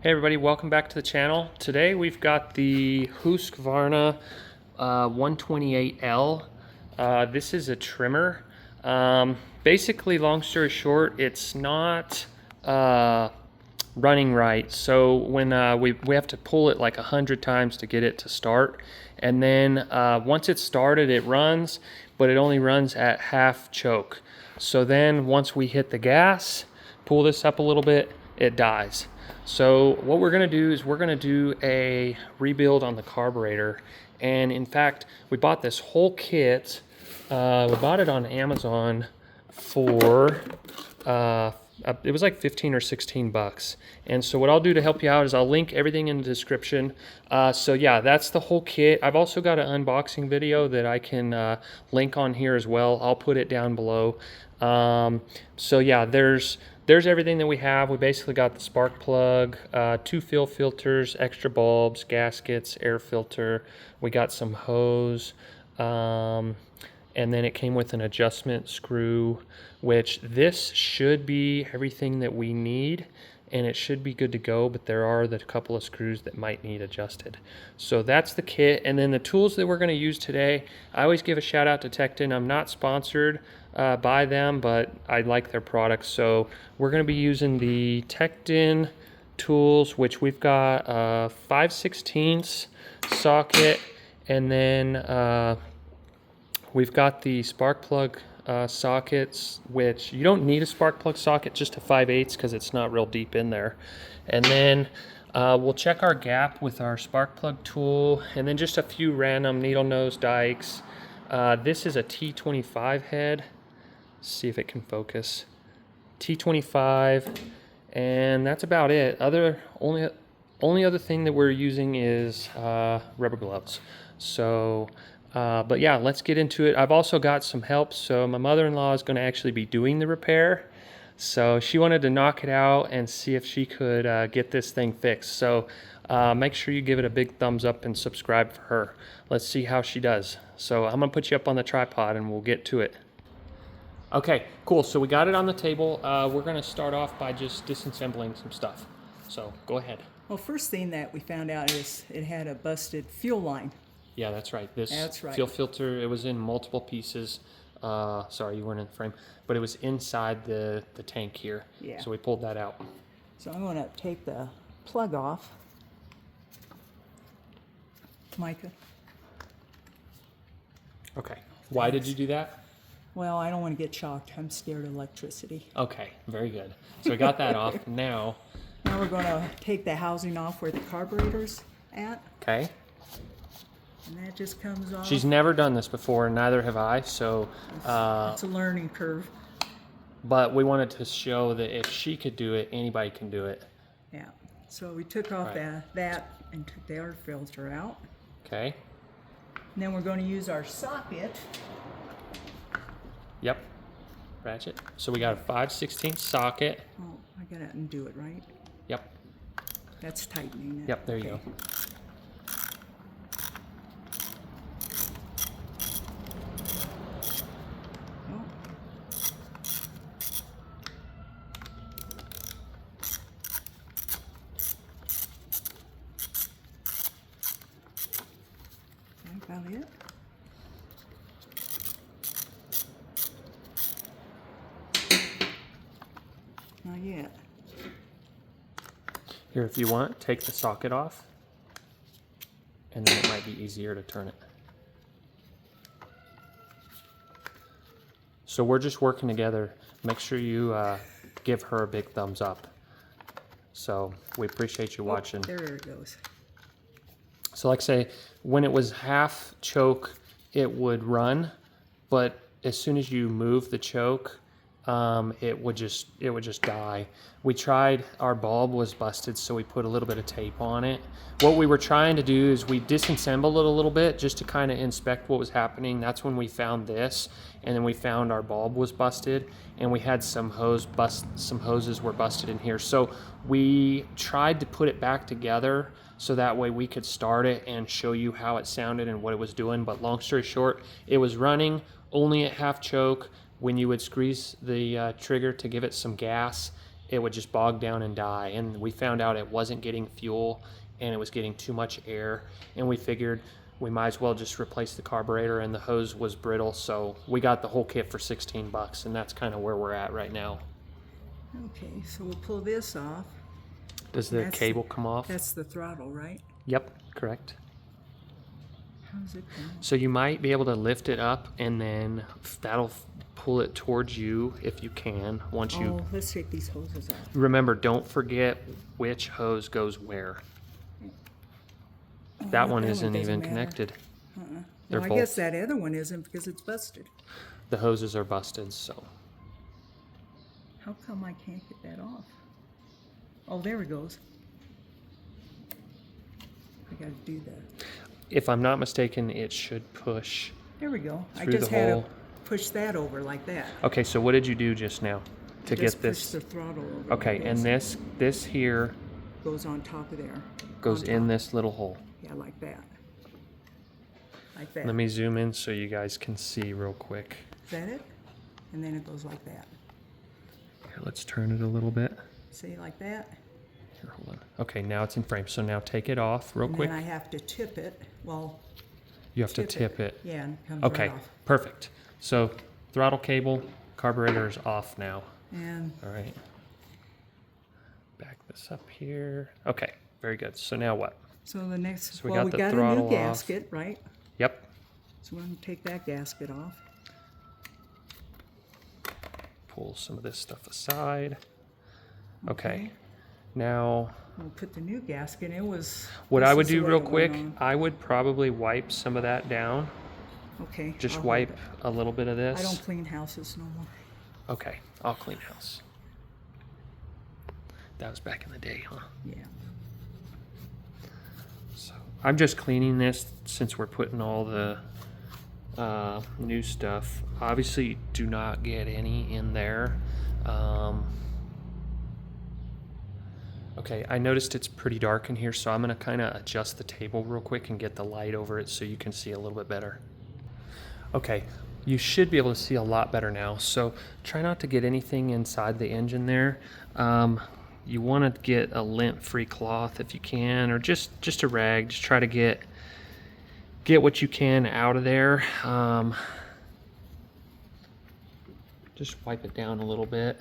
Hey everybody, welcome back to the channel. Today we've got the Husqvarna 128L. This is a trimmer. Basically, long story short, it's not running right. So when we have to pull it like 100 times to get it to start. And then once it's started, it runs, but it only runs at half choke. So then once we hit the gas, pull this up a little bit, it dies. So what we're gonna do is we're gonna do a rebuild on the carburetor. And in fact, we bought this whole kit. We bought it on Amazon for, it was like 15 or 16 bucks. And so what I'll do to help you out is I'll link everything in the description. So yeah, that's the whole kit. I've also got an unboxing video that I can link on here as well. I'll put it down below. So yeah, there's everything that we have. We basically got the spark plug, 2 fill filters, extra bulbs, gaskets, air filter. We got some hose, and then it came with an adjustment screw, which this should be everything that we need, and it should be good to go, but there are the couple of screws that might need adjusted. So that's the kit. And then the tools that we're going to use today, I always give a shout out to Tekton. I'm not sponsored by them, but I like their products. So we're going to be using the Tekton tools, which we've got a 5/16 socket, and then we've got the spark plug sockets, which you don't need a spark plug socket, just a 5/8 because it's not real deep in there. And then we'll check our gap with our spark plug tool, and then just a few random needle nose dikes. This is a T25 head. Let's see if it can focus. T25, and that's about it. Only other thing that we're using is rubber gloves. So but yeah, let's get into it. I've also got some help. So my mother-in-law is going to actually be doing the repair. So she wanted to knock it out and see if she could get this thing fixed. So make sure you give it a big thumbs up and subscribe for her. Let's see how she does. So I'm going to put you up on the tripod and we'll get to it. Okay, cool. So we got it on the table. We're going to start off by just disassembling some stuff. So go ahead. Well, first thing that we found out is it had a busted fuel line. Yeah, that's right. That's right. Fuel filter, it was in multiple pieces. Sorry, you weren't in the frame, but it was inside the tank here. Yeah. So we pulled that out. So I'm going to take the plug off. Micah. Okay. Why did you do that? Well, I don't want to get shocked. I'm scared of electricity. Okay, very good. So we got that off. Now we're going to take the housing off where the carburetor's at. Okay. And that just comes off. She's never done this before, and neither have I, so... it's a learning curve. But we wanted to show that if she could do it, anybody can do it. Yeah. So we took off Right. that and took the air filter out. Okay. And then we're going to use our socket. Yep. Ratchet. So we got a 5/16 socket. Oh, I got to undo it, right? Yep. That's tightening it. Yep, there you Okay. go. About it. Not yet. Here, if you want, take the socket off, and then it might be easier to turn it. So we're just working together. Make sure you give her a big thumbs up. So we appreciate you watching. There it goes. So like I say, when it was half choke, it would run, but as soon as you move the choke, it would just die. We tried, our bulb was busted, so we put a little bit of tape on it. What we were trying to do is we disassembled it a little bit just to kind of inspect what was happening. That's when we found this, and then we found our bulb was busted, and we had some hoses were busted in here. So we tried to put it back together so that way we could start it and show you how it sounded and what it was doing. But long story short, it was running only at half choke. When you would squeeze the trigger to give it some gas, it would just bog down and die. And we found out it wasn't getting fuel and it was getting too much air. And we figured we might as well just replace the carburetor, and the hose was brittle. So we got the whole kit for 16 bucks, and that's kind of where we're at right now. Okay, so we'll pull this off. Does the cable come off? That's the throttle, right? Yep, correct. How's it going? So you might be able to lift it up, and then that'll pull it towards you if you can. Once you let's take these hoses off. remember, don't forget which hose goes where. That one isn't even connected. They're Well, I both. guess that other one isn't because it's busted. The hoses are busted, so. How come I can't get that off? Oh, there it goes. I gotta do that. If I'm not mistaken, it should push. There we go. I Through just the had hole. to push that over like that. Okay, so what did you do just now to Just get this? push the throttle over. Okay, like and this here goes on top of there. goes On in top. this little hole. Yeah, like that. Like that. Let me zoom in so you guys can see real quick. Is that it? And then it goes like that. Here, let's turn it a little bit. See, like that? Here, hold on. Okay, now it's in frame. So now take it off real And quick. then I have to tip it. Well, You have to tip it. yeah, and it comes Okay, right off. perfect. So throttle cable, carburetor is off now. And All right. Back this up here. Okay, very good. So now what? so the next, So we well, got we the got a throttle new off. gasket, right? Yep. So we're gonna take that gasket off. Pull some of this stuff aside. Okay. Now, We'll put the new gasket. It was. what this I would is the do way real it went quick, on. I would probably wipe some of that down. Okay. Just I'll hold wipe it. a little bit of this. I don't clean houses no more. Okay, I'll clean house. That was back in the day, huh? Yeah. So I'm just cleaning this since we're putting all the new stuff. Obviously, do not get any in there. Okay, I noticed it's pretty dark in here, so I'm gonna kind of adjust the table real quick and get the light over it so you can see a little bit better. Okay, you should be able to see a lot better now. So try not to get anything inside the engine there. You want to get a lint-free cloth if you can, or just a rag. Just try to get what you can out of there. Just wipe it down a little bit.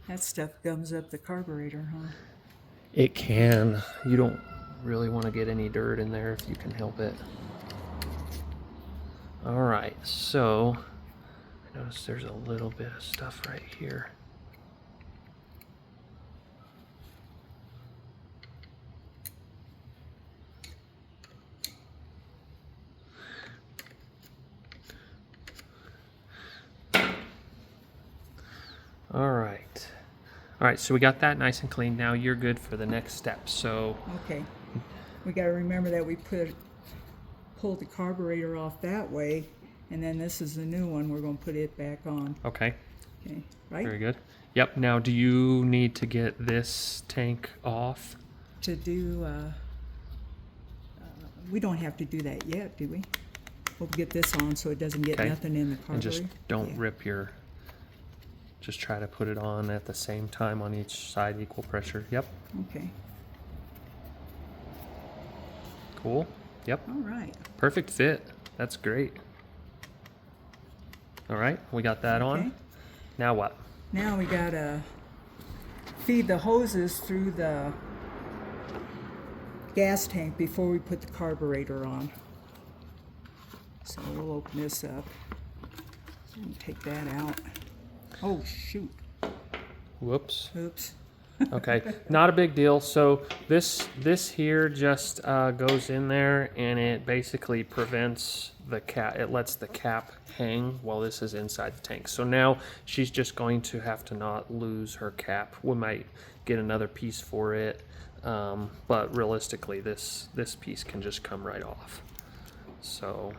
That stuff gums up the carburetor, huh? It can. You don't really want to get any dirt in there if you can help it. All right, so I notice there's a little bit of stuff right here. All right, so we got that nice and clean. Now you're good for the next step. So Okay. We got to remember that we pulled the carburetor off that way, and then this is the new one. We're going to put it back on. okay, Okay, right? very good. Yep. Now, do you need to get this tank off? To do, we don't have to do that yet, do we? We'll get this on so it doesn't get Okay. nothing in the And carburetor. just don't Yeah. rip your. Just try to put it on at the same time on each side, equal pressure. Yep. Okay. Cool. Yep. All right. Perfect fit. That's great. All right, we got that Okay. on. Now what? Now we gotta feed the hoses through the gas tank before we put the carburetor on. So we'll open this up and take that out. Oh, shoot. Whoops. Oops. Okay, not a big deal. So this here just goes in there, and it basically prevents the cap. It lets the cap hang while this is inside the tank. So now she's just going to have to not lose her cap. We might get another piece for it, but realistically, this piece can just come right off. So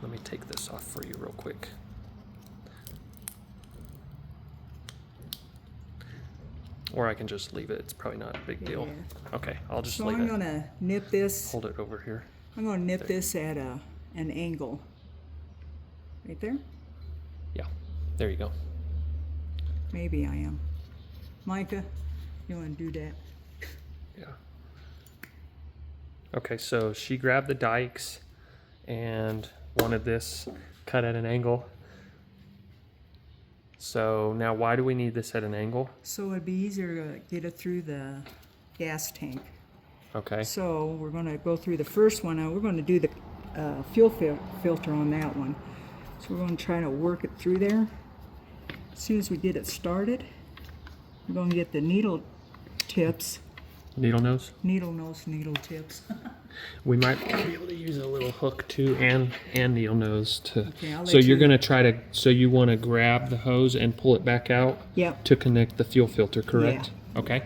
let me take this off for you real quick. Or I can just leave it. It's probably not a big deal. Yeah. Okay, I'll just So leave I'm it. gonna nip this. Hold it over here. I'm gonna nip this at an angle. Right there. Yeah, there you go. Maybe I am. Micah, you want to do that? Yeah. Okay, so she grabbed the dikes and wanted this cut at an angle. So now why do we need this at an angle? So it'd be easier to get it through the gas tank. Okay. So we're going to go through the first one. Now we're going to do the fuel filter on that one. So we're going to try to work it through there. As soon as we get it started, we're going to get the needle tips. Needle nose? Needle tips. We might be able to use a little hook too, and needle nose to. Okay, I'll So let you're you- gonna try to. So you want to grab the hose and pull it back out. Yep. To connect the fuel filter, correct? Yeah. Okay.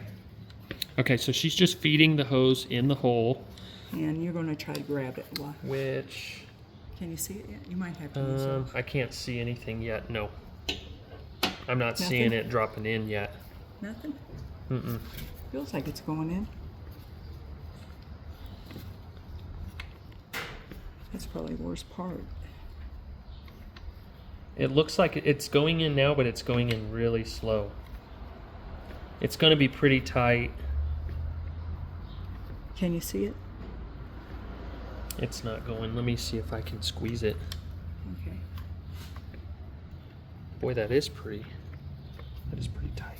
Okay, so she's just feeding the hose in the hole, And you're going to try to grab it. which Can you see it yet? You might have to use it. I can't see anything yet. No. I'm not Nothing? seeing it dropping in yet. Nothing? Mm-mm. Feels like it's going in. That's probably the worst part. It looks like it's going in now, but it's going in really slow. It's going to be pretty tight. Can you see it? It's not going. Let me see if I can squeeze it. Okay. Boy, that is pretty tight.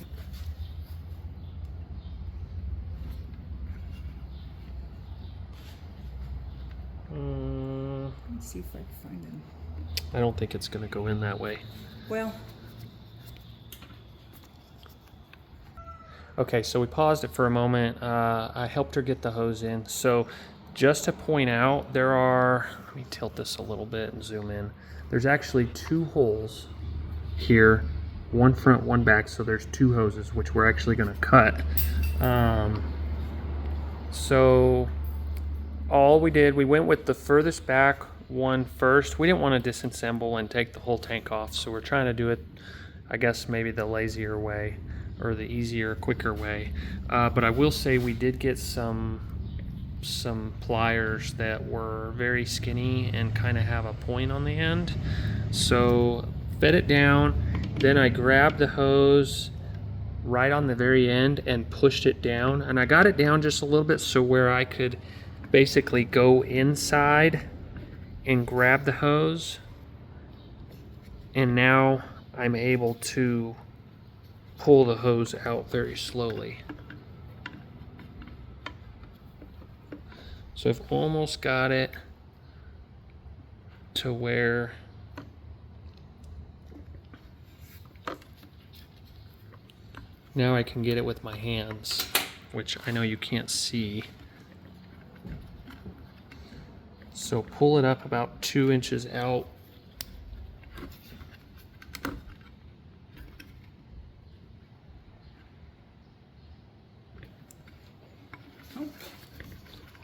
Let me see if I can find them. I don't think it's going to go in that way. Well, Okay, so we paused it for a moment. I helped her get the hose in. So just to point out, there are, let me tilt this a little bit and zoom in. There's actually 2 holes here, one front, one back. So there's 2 hoses, which we're actually going to cut. So all we did, we went with the furthest back one first. We didn't want to disassemble and take the whole tank off. So we're trying to do it, I guess, maybe the lazier way, or the easier, quicker way. But I will say we did get some pliers that were very skinny and kind of have a point on the end. So fed it down, then I grabbed the hose right on the very end and pushed it down. And I got it down just a little bit so where I could basically go inside and grab the hose. And now I'm able to pull the hose out very slowly. So I've almost got it to where now I can get it with my hands, which I know you can't see. So pull it up about 2 inches out.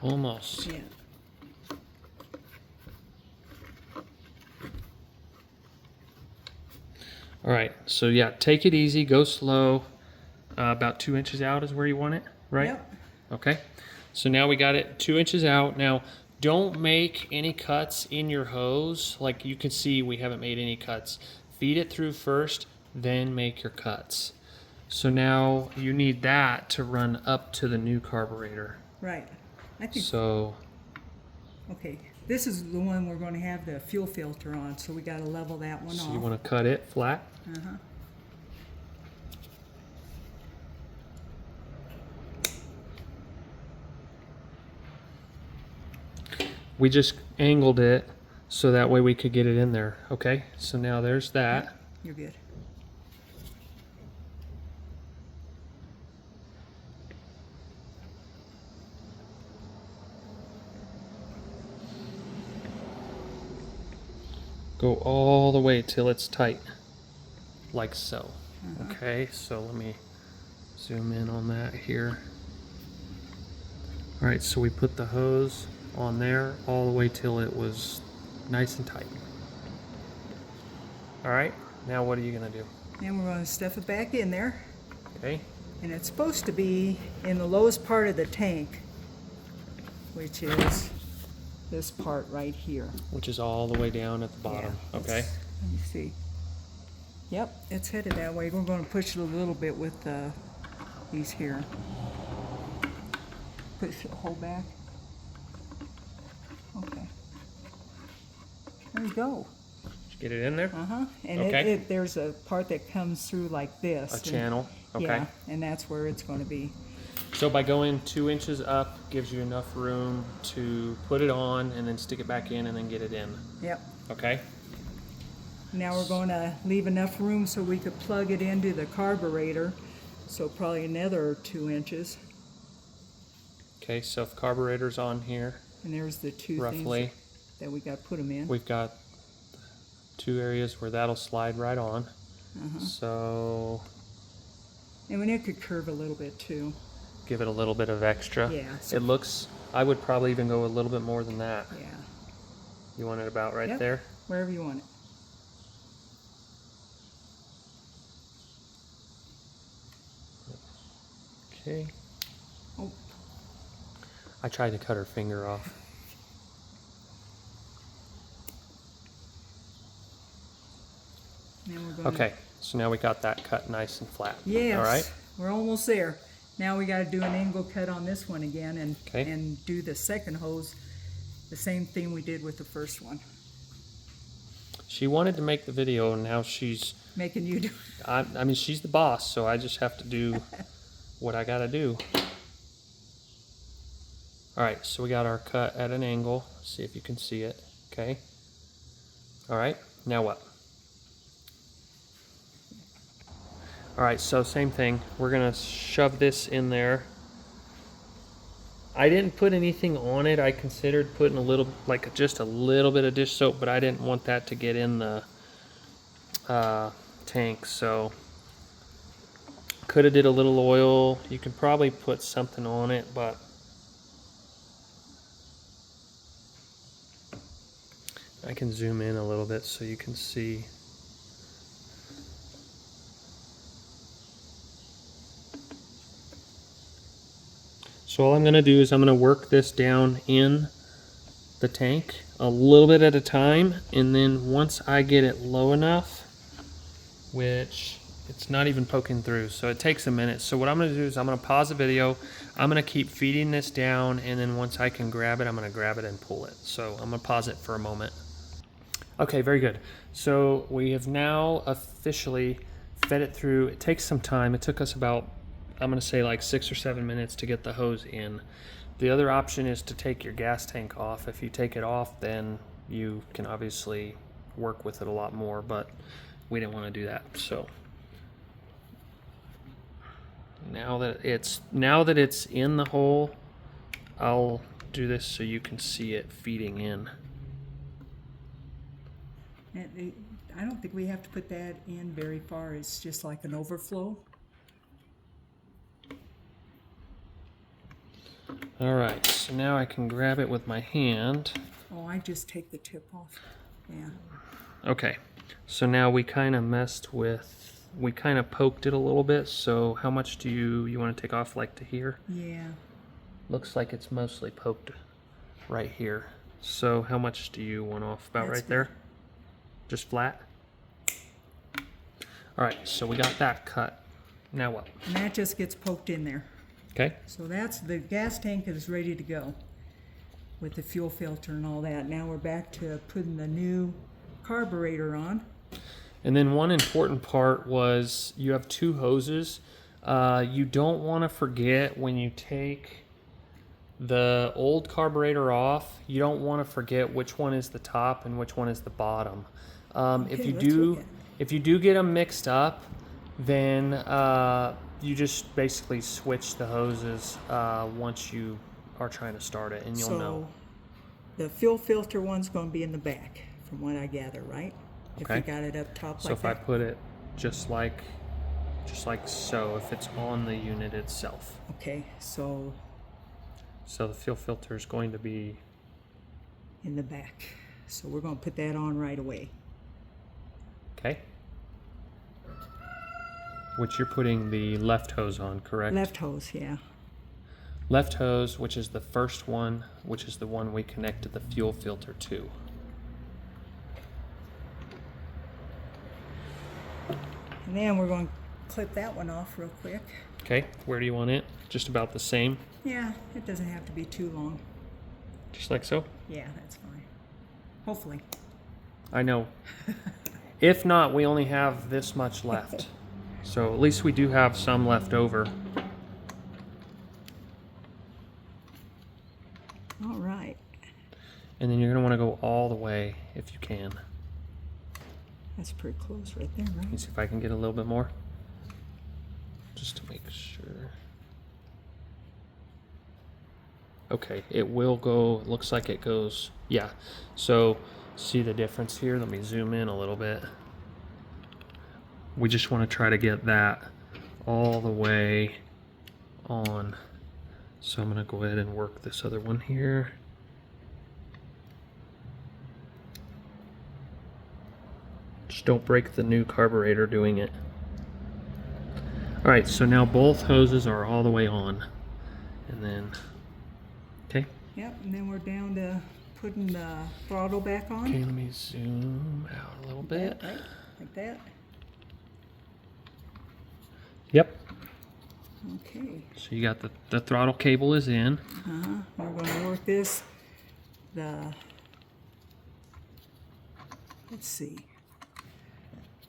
Almost. yeah. All right, so yeah, take it easy, go slow. About 2 inches out is where you want it, right? Yep. Okay, so now we got it 2 inches out. Now, don't make any cuts in your hose. Like you can see, we haven't made any cuts. Feed it through first, then make your cuts. So now you need that to run up to the new carburetor. Right. I think. So, Okay. This is the one we're going to have the fuel filter on, so we got to level that one so off. you want to cut it flat? Uh-huh. We just angled it so that way we could get it in there. Okay, so now there's that. You're good. Go all the way till it's tight, like so. Okay, so let me zoom in on that here. All right, so we put the hose on there all the way till it was nice and tight. All right, now what are you gonna do? And we're going to stuff it back in there. Okay, And it's supposed to be in the lowest part of the tank, which is this part right here. which is all the way down at the bottom. Yeah, Okay, Let me see. Yep, it's headed that way. We're going to push it a little bit with these here. Push it, hold back. Okay. There you go. Get it in there? Uh-huh. And Okay. there's a part that comes through like this. A channel. Okay. Yeah, and that's where it's going to be. So by going 2 inches up gives you enough room to put it on and then stick it back in and then get it in. Yep. Okay. Now we're going to leave enough room so we could plug it into the carburetor. So probably another 2 inches. Okay, so if carburetor's on here, And there's the two roughly, things that we got to put them in. we've got 2 areas where that'll slide right on. So And then it could curve a little bit too. give it a little bit of extra. Yeah. It looks, I would probably even go a little bit more than that. Yeah. You want it about right Yep. there? Wherever you want it. Okay. Oh. I tried to cut her finger off. Now we're going Okay, so now we got that cut nice and flat. Yes. All right. We're almost there. Now we got to do an angle cut on this one again and Okay. and do the second hose the same thing we did with the first one. She wanted to make the video, and now she's, Making you do I mean, she's the boss, so I just have to do what I gotta do. All right, so we got our cut at an angle. See if you can see it. Okay. All right, now what? All right, so same thing. We're gonna shove this in there. I didn't put anything on it. I considered putting a little, like just a little bit of dish soap, but I didn't want that to get in the tank, so could have did a little oil. You can probably put something on it, but I can zoom in a little bit so you can see. So all I'm going to do is I'm going to work this down in the tank a little bit at a time, and then once I get it low enough, which it's not even poking through, so it takes a minute. So what I'm going to do is I'm going to pause the video, I'm going to keep feeding this down, and then once I can grab it, I'm going to grab it and pull it. So I'm going to pause it for a moment. Okay, very good. So we have now officially fed it through. It takes some time. It took us about, I'm going to say like 6 or 7 minutes to get the hose in. The other option is to take your gas tank off. If you take it off, then you can obviously work with it a lot more, but we didn't want to do that. So now that it's in the hole, I'll do this so you can see it feeding in. I don't think we have to put that in very far. It's just like an overflow. All right, so now I can grab it with my hand. Oh, I just take the tip off. Yeah. Okay, so now we kind of we kind of poked it a little bit. So how much do you want to take off, like to here? Yeah. Looks like it's mostly poked right here. So how much do you want off? About That's right there? Just flat? All right, so we got that cut. Now what? And that just gets poked in there. Okay. So that's, the gas tank is ready to go with the fuel filter and all that. Now we're back to putting the new carburetor on. And then one important part was you have 2 hoses. You don't want to forget when you take the old carburetor off, you don't want to forget which one is the top and which one is the bottom. If you do get them mixed up, then you just basically switch the hoses once you are trying to start it, and you'll know. The fuel filter one's going to be in the back, from what I gather, right? Okay. If you got it up top So like if that. I put it just like so, if it's on the unit itself. Okay, so So the fuel filter is going to be in the back. So we're going to put that on right away. okay. Which you're putting the left hose on, correct? Left hose, yeah. Left hose, which is the first one, which is the one we connected the fuel filter to. And then we're going to clip that one off real quick. Okay, where do you want it? Just about the same? Yeah, it doesn't have to be too long. Just like so? Yeah, that's fine. Hopefully. I know. If not, we only have this much left. So at least we do have some left over. All right. And then you're going to want to go all the way if you can. That's pretty close right there, Let me right? see if I can get a little bit more. Just to make sure. Okay, it will go, it looks like it goes, yeah. So, see the difference here? Let me zoom in a little bit. We just want to try to get that all the way on. So I'm going to go ahead and work this other one here. Just don't break the new carburetor doing it. All right, so now both hoses are all the way on. And then, okay. Yep, and then we're down to putting the throttle back on. Okay, let me zoom out a little bit. Right? Like that. Yep. Okay. So you got the throttle cable is in. We're going to work this. Let's see.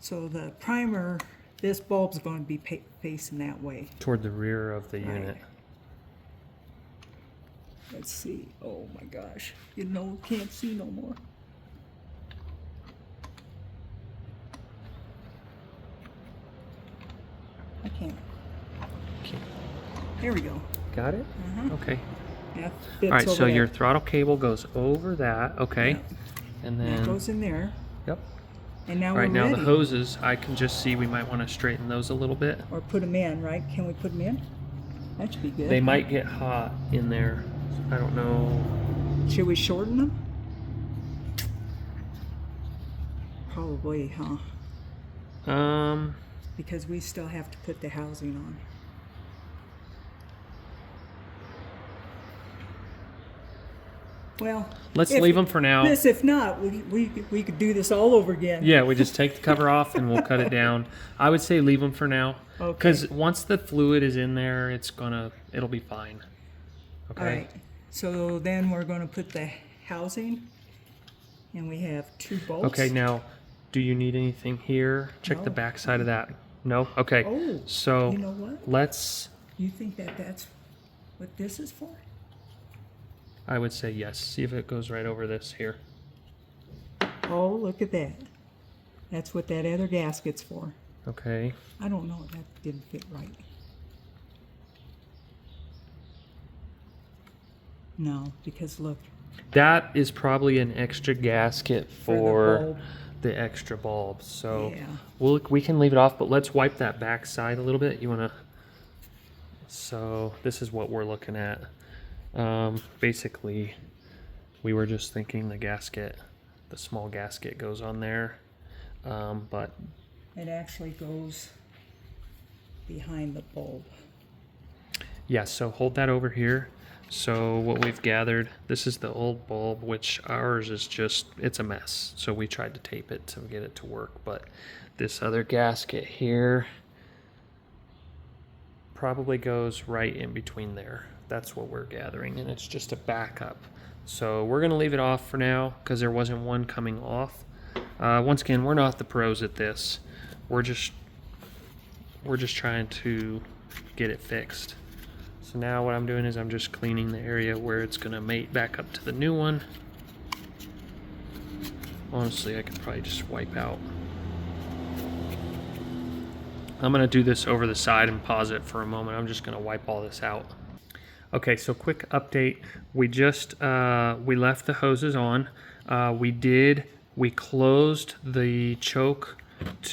So the primer, this bulb's going to be facing that way. Toward the rear of the Right. unit. Let's see. Oh my gosh. You know, can't see no more. I can't. Okay. There we go. Got it? Okay. That fits All right, over so there. your throttle cable goes over that. Okay. Yeah. And That then, goes in there. yep. And now All right, we're now ready. the hoses, I can just see we might want to straighten those a little bit. Or put them in, right? Can we put them in? That should be good. They might get hot in there. I don't know. Should we shorten them? Probably, huh? Because we still have to put the housing on. Well, Let's if- leave them for now. If not, we could do this all over again. Yeah, we just take the cover off and we'll cut it down. I would say leave them for now. Okay. Because once the fluid is in there, it'll be fine. Okay. All right. So then we're going to put the housing, and we have 2 bolts. Okay, now, do you need anything here? Check the No. back side of that. No? Okay. Oh, So you know what? let's, You think that's what this is for? I would say yes. See if it goes right over this here. Oh, look at that. That's what that other gasket's for. Okay. I don't know. That didn't fit right. No, because look. That is probably an extra gasket For the for bulb. the extra bulb. So Yeah. we can leave it off, but let's wipe that back side a little bit. You want to? So this is what we're looking at. Basically, we were just thinking the small gasket goes on there, but It actually goes behind the bulb. yeah, so hold that over here. So what we've gathered, this is the old bulb, which ours is just, it's a mess. So we tried to tape it to get it to work, but this other gasket here probably goes right in between there. That's what we're gathering, and it's just a backup. So we're gonna leave it off for now because there wasn't one coming off. Once again, we're not the pros at this. We're just trying to get it fixed. So now what I'm doing is I'm just cleaning the area where it's gonna mate back up to the new one. Honestly, I could probably just wipe out. I'm gonna do this over the side and pause it for a moment. I'm just gonna wipe all this out. Okay, so quick update. We just, we left the hoses on. We closed the choke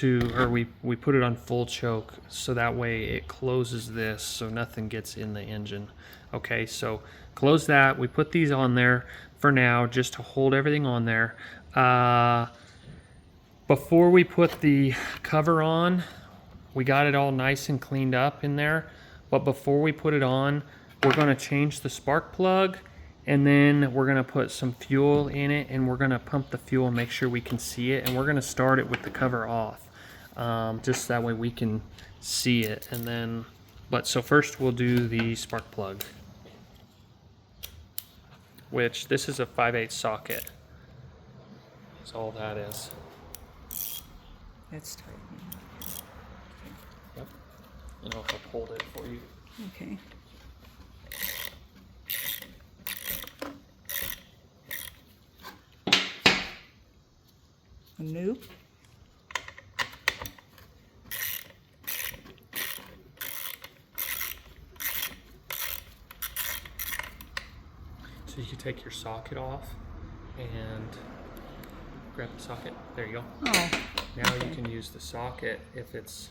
or we put it on full choke so that way it closes this so nothing gets in the engine. Okay, so close that. We put these on there for now just to hold everything on there. Before we put the cover on, we got it all nice and cleaned up in there. But before we put it on, we're gonna change the spark plug, and then we're gonna put some fuel in it, and we're gonna pump the fuel and make sure we can see it, and we're gonna start it with the cover off. just that way we can see it. And then, so first we'll do the spark plug, which this is a 5/8 socket. That's all that is. That's tight. Yep. And I'll hold it for you. Okay. A new. So you can take your socket off and grab the socket. There you go. Oh. Now you can use the socket if it's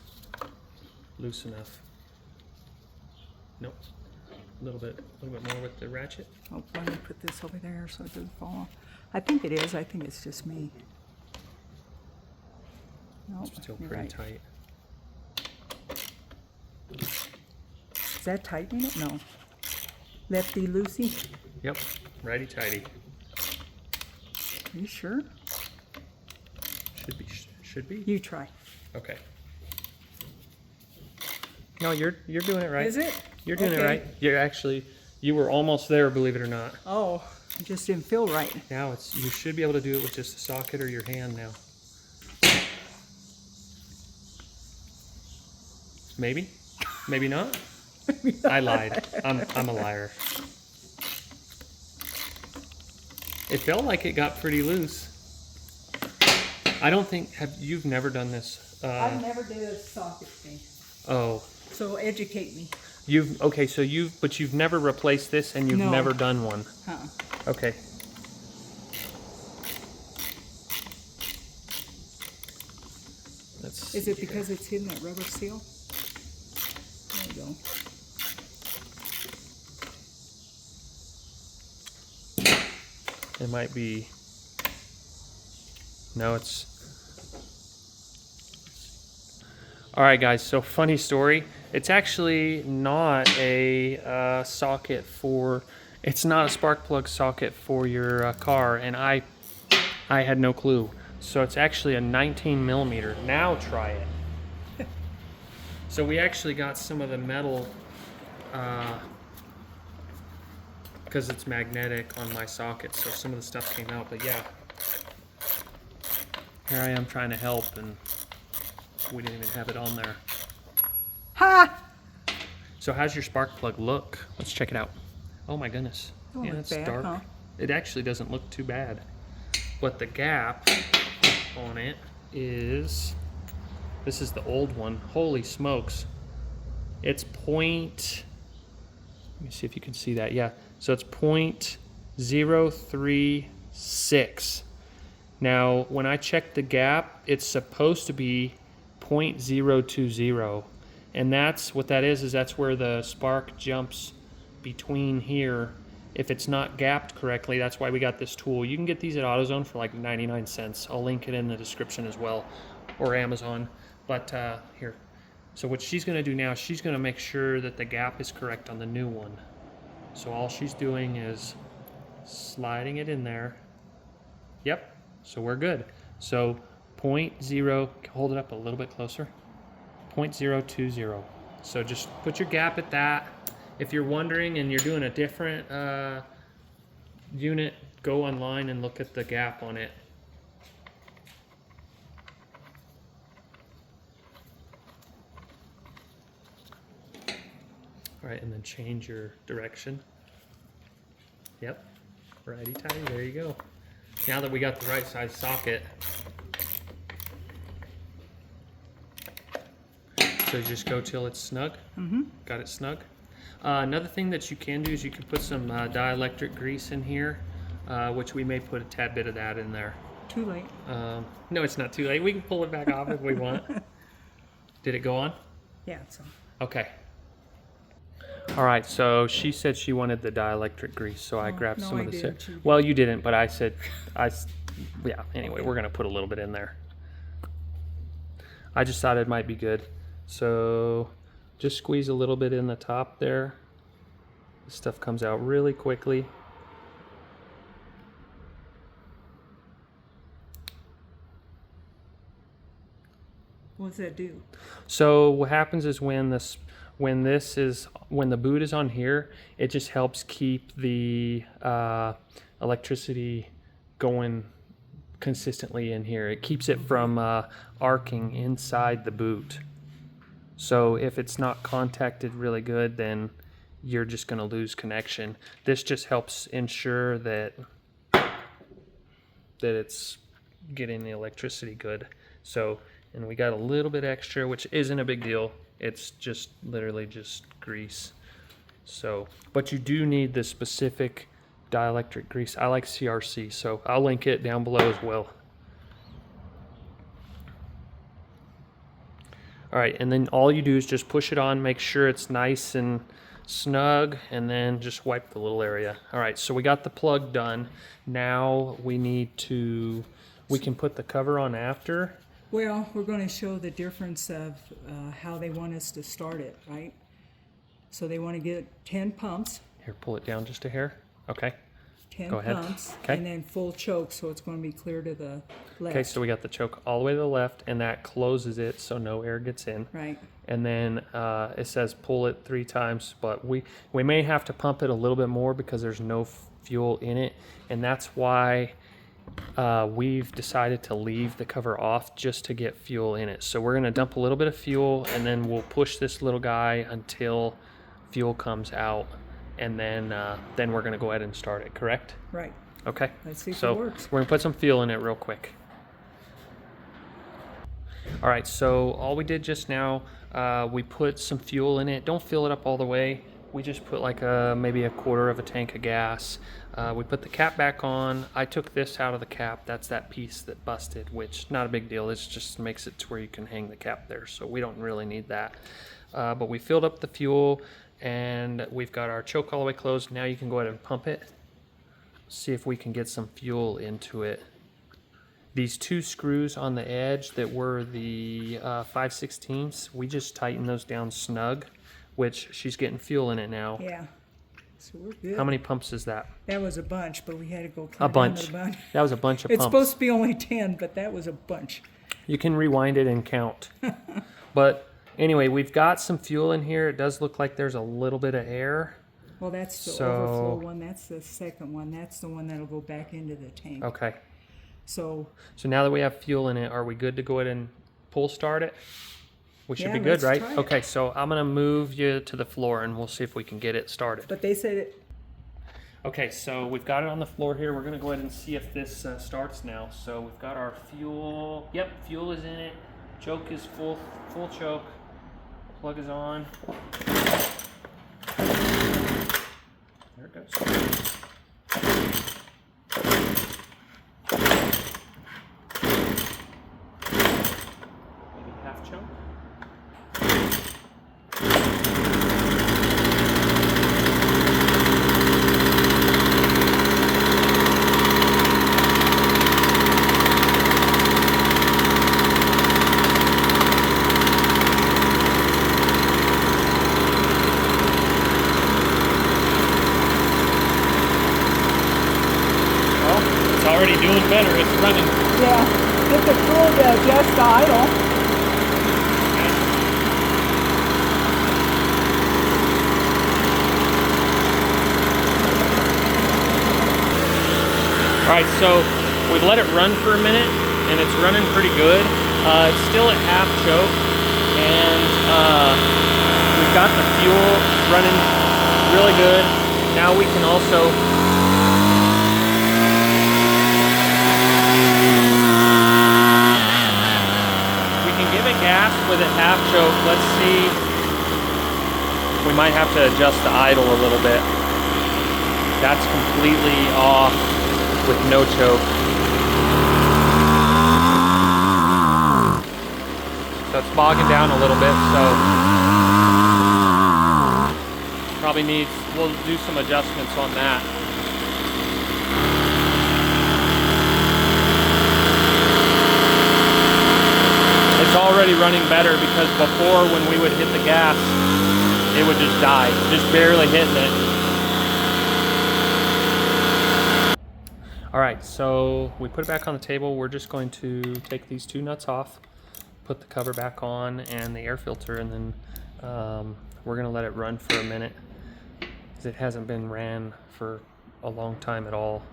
loose enough. Nope. A little bit more with the ratchet. Oh, let me put this over there so it doesn't fall off. I think it is. I think it's just me. Nope, It's still you're pretty right. tight. Is that tightening it? No. Lefty loosey? Yep. Righty tighty. Are you sure? Should be. You try. Okay. No, you're doing it right. Is it? You're doing Okay. it right. You were almost there, believe it or not. Oh, it just didn't feel right. Now you should be able to do it with just a socket or your hand now. Maybe, maybe not. I lied. I'm a liar. It felt like it got pretty loose. I don't think you've never done this. I've never did a socket thing. Oh, So educate me. so you've never replaced this and you've No. never done one. Huh. Okay. Is it because it's hitting that rubber seal? There you go. It might be. No, it's. All right, guys. So funny story. It's actually not a socket for. It's not a spark plug socket for your car, and I had no clue. So it's actually a 19 millimeter. Now try it. So we actually got some of the metal. Because it's magnetic on my socket, so some of the stuff came out, but yeah. Here I am trying to help, and we didn't even have it on there. Ha! So how's your spark plug look? Let's check it out. Oh my goodness. Oh, Yeah, it's it's bad, dark. huh? It actually doesn't look too bad. But the gap on it is, this is the old one. Holy smokes. It's let me see if you can see that. Yeah. So it's 0.036. Now, when I checked the gap, it's supposed to be 0.020. And that's what that is that's where the spark jumps between here. If it's not gapped correctly, that's why we got this tool. You can get these at AutoZone for like 99 cents. I'll link it in the description as well, or Amazon. But here. So what she's gonna do now, she's gonna make sure that the gap is correct on the new one. So all she's doing is sliding it in there. Yep, so we're good. So 0.0, hold it up a little bit closer. 0.020. So just put your gap at that. If you're wondering and you're doing a different unit, go online and look at the gap on it. All right, and then change your direction. Yep, righty tighty, there you go. Now that we got the right size socket, so you just go till it's snug. Mm-hmm. Got it snug. Another thing that you can do is you can put some dielectric grease in here, which we may put a tad bit of that in there. Too late. No, it's not too late. We can pull it back off if we want. Did it go on? Yeah, it's on. Okay. All right, so she said she wanted the dielectric grease, so I grabbed no, some I of the. didn't. You Well, you didn't, but I said, yeah. Anyway, we're gonna put a little bit in there. I just thought it might be good, so just squeeze a little bit in the top there. This stuff comes out really quickly. What does that do? So what happens is when the boot is on here, it just helps keep the electricity going consistently in here. It keeps it from arcing inside the boot. So if it's not contacted really good, then you're just going to lose connection. This just helps ensure that it's getting the electricity good. So, and we got a little bit extra, which isn't a big deal. It's just literally just grease. So, but you do need the specific dielectric grease. I like CRC, so I'll link it down below as well. All right, and then all you do is just push it on, make sure it's nice and snug, and then just wipe the little area. All right, so we got the plug done. Now we can put the cover on after. Well, we're going to show the difference of how they want us to start it, right? So they want to get 10 pumps. Here, pull it down just a hair. Okay. 10 Go ahead. pumps, Okay. and then full choke, so it's going to be clear to the left. Okay, so we got the choke all the way to the left, and that closes it so no air gets in. Right. And then it says pull it 3 times, but we may have to pump it a little bit more because there's no fuel in it, and that's why we've decided to leave the cover off just to get fuel in it. So we're going to dump a little bit of fuel, and then we'll push this little guy until fuel comes out, and then we're going to go ahead and start it, correct? Right. Okay. Let's see if So it works. we're going to put some fuel in it real quick. All right, so all we did just now, we put some fuel in it. Don't fill it up all the way. We just put like maybe a quarter of a tank of gas. We put the cap back on. I took this out of the cap. That's that piece that busted, which not a big deal. It just makes it to where you can hang the cap there, so we don't really need that. But we filled up the fuel, and we've got our choke all the way closed. Now you can go ahead and pump it. See if we can get some fuel into it. These 2 screws on the edge that were the 5/16, we just tighten those down snug, which she's getting fuel in it now. Yeah. So we're good. How many pumps is that? That was a bunch, but we had to go A count bunch. another bunch. That was a bunch of It's pumps. supposed to be only 10, but that was a bunch. You can rewind it and count. But anyway, we've got some fuel in here. It does look like there's a little bit of air. Well, that's the So- overflow one. That's the second one. That's the one that'll go back into the tank. Okay. So So now that we have fuel in it, are we good to go ahead and pull start it? We should Yeah, be good, let's right? try it. Okay, so I'm gonna move you to the floor and we'll see if we can get it started. but they said it. Okay, so we've got it on the floor here. We're gonna go ahead and see if this starts now. So we've got our fuel. Yep, fuel is in it. Choke is full choke. Plug is on. There it goes. Maybe half choke. It's already doing better. It's running. Yeah. Hit the full to adjust the idle. All right, so we've let it run for a minute, and it's running pretty good. It's still at half choke, and we've got the fuel running really good. Now we can also give it gas with it half choke. Let's see. We might have to adjust the idle a little bit. That's completely off with no choke. So it's bogging down a little bit, so probably needs, we'll do some adjustments on that. It's already running better because before when we would hit the gas, it would just die, just barely hitting it. All right, so we put it back on the table. We're just going to take these 2 nuts off. put the cover back on and the air filter, and then we're gonna let it run for a minute because it hasn't been ran for a long time at all.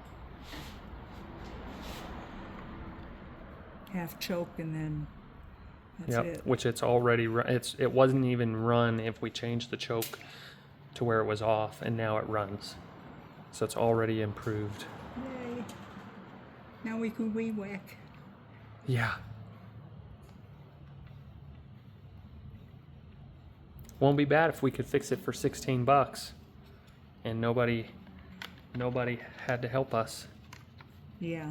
Half choke and then that's Yep, it. which it's already it wasn't even run if we changed the choke to where it was off, and now it runs. So it's already improved. Yay. Now we can weed whack. Yeah. Won't be bad if we could fix it for 16 bucks and nobody had to help us. Yeah.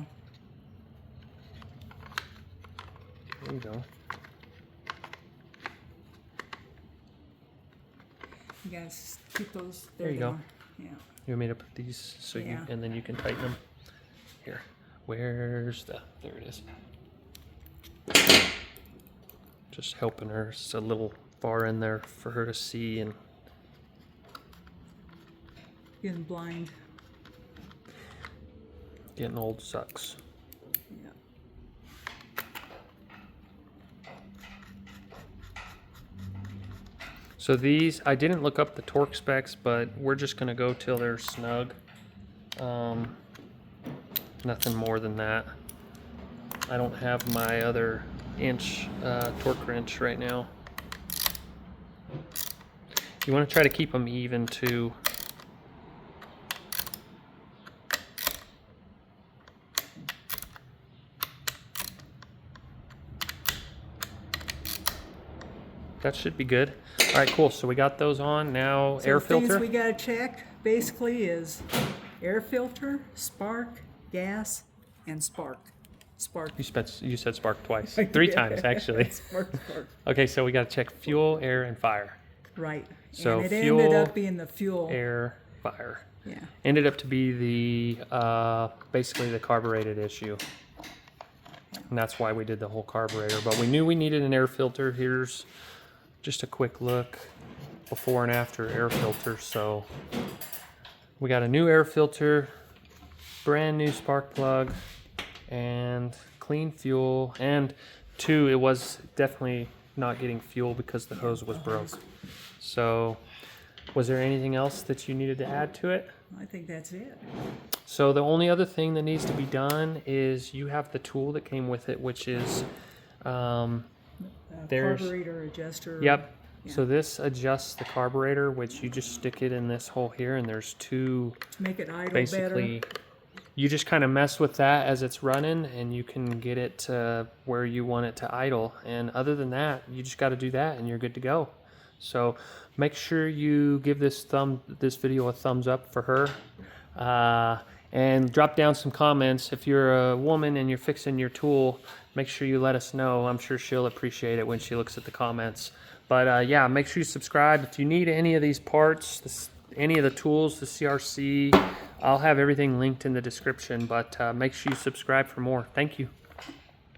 There you go. You guys keep those. There you they go. are. Yeah. You want me to put these so Yeah. and then you can tighten them? Here. Where's there it is. Just helping her. It's a little far in there for her to see, and Getting blind. getting old sucks. Yeah. So these, I didn't look up the torque specs, but we're just gonna go till they're snug. Nothing more than that. I don't have my other inch torque wrench right now. You want to try to keep them even too. That should be good. All right, cool. So we got those on. Now So air things filter. we gotta check basically is air filter, spark, gas, and spark. Spark. You said spark twice. 3 times actually. Spark. Okay, so we got to check fuel, air, and fire. Right. So and it fuel, ended up being the fuel. Air, fire. Yeah. Ended up to be the basically the carbureted issue. And that's why we did the whole carburetor. But we knew we needed an air filter. Here's just a quick look before and after air filter. So we got a new air filter, brand new spark plug, and clean fuel. And 2, it was definitely not getting fuel because the hose was broke. So was there anything else that you needed to add to it? I think that's it. So the only other thing that needs to be done is you have the tool that came with it, which is there's Carburetor adjuster. Yep. Yeah. So this adjusts the carburetor, which you just stick it in this hole here, and there's 2 To make it idle basically. better. You just kind of mess with that as it's running, and you can get it to where you want it to idle. And other than that, you just got to do that, and you're good to go. So make sure you give this video a thumbs up for her, and drop down some comments. If you're a woman and you're fixing your tool, make sure you let us know. I'm sure she'll appreciate it when she looks at the comments. But yeah, make sure you subscribe. If you need any of these parts, any of the tools, the CRC, I'll have everything linked in the description. But make sure you subscribe for more. Thank you.